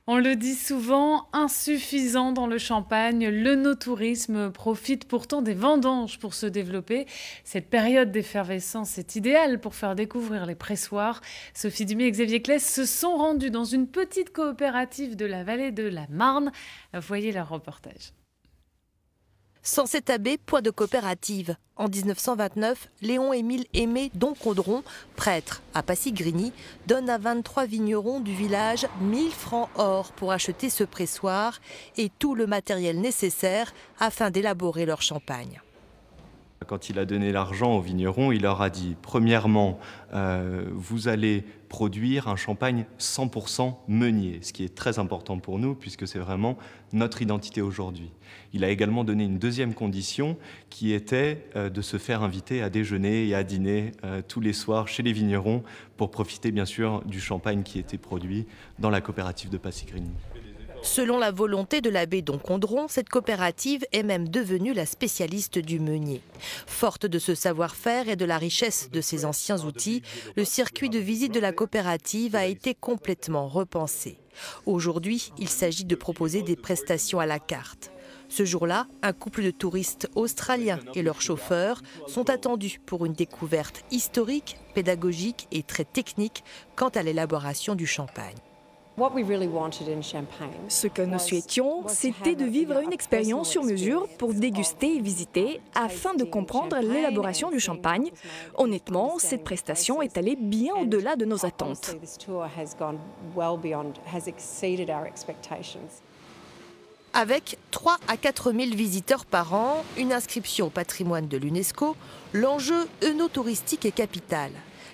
On le dit souvent, insuffisant dans le Champagne, l'œnotourisme profite pourtant des vendanges pour se développer. Cette période d'effervescence est idéale pour faire découvrir les pressoirs. Sophie Dumais et Xavier Claes se sont rendus dans une petite coopérative de la vallée de la Marne. Voyez leur reportage. 107 abbés, point de coopérative. En 1929, Léon-Émile Aimé Doncondron, prêtre à Passy-Grigny, donne à 23 vignerons du village 1000 francs or pour acheter ce pressoir et tout le matériel nécessaire afin d'élaborer leur champagne. Quand il a donné l'argent aux vignerons, il leur a dit, premièrement, vous allez produire un champagne 100% meunier, ce qui est très important pour nous puisque c'est vraiment notre identité aujourd'hui. Il a également donné une deuxième condition qui était de se faire inviter à déjeuner et à dîner tous les soirs chez les vignerons pour profiter bien sûr du champagne qui était produit dans la coopérative de Passy-Grigny. Selon la volonté de l'abbé Doncondron, cette coopérative est même devenue la spécialiste du meunier. Forte de ce savoir-faire et de la richesse de ses anciens outils, le circuit de visite de la coopérative a été complètement repensé. Aujourd'hui, il s'agit de proposer des prestations à la carte. Ce jour-là, un couple de touristes australiens et leur chauffeur sont attendus pour une découverte historique, pédagogique et très technique quant à l'élaboration du champagne. Ce que nous souhaitions, c'était de vivre une expérience sur mesure pour déguster et visiter afin de comprendre l'élaboration du champagne. Honnêtement, cette prestation est allée bien au-delà de nos attentes. Avec 3 à 4 000 visiteurs par an, une inscription au patrimoine de l'UNESCO, l'enjeu œnotouristique est capital.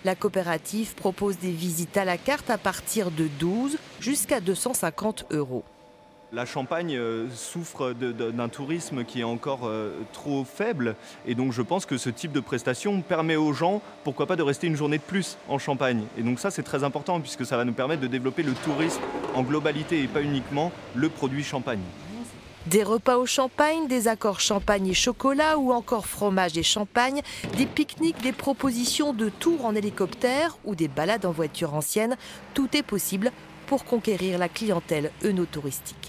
La coopérative propose des visites à la carte à partir de 12 jusqu'à 250 €. La Champagne souffre d'un tourisme qui est encore trop faible et donc je pense que ce type de prestation permet aux gens, pourquoi pas, de rester une journée de plus en Champagne. Et donc ça c'est très important puisque ça va nous permettre de développer le tourisme en globalité et pas uniquement le produit champagne. Des repas au champagne, des accords champagne et chocolat ou encore fromage et champagne, des pique-niques, des propositions de tours en hélicoptère ou des balades en voiture ancienne, tout est possible pour conquérir la clientèle œnotouristique.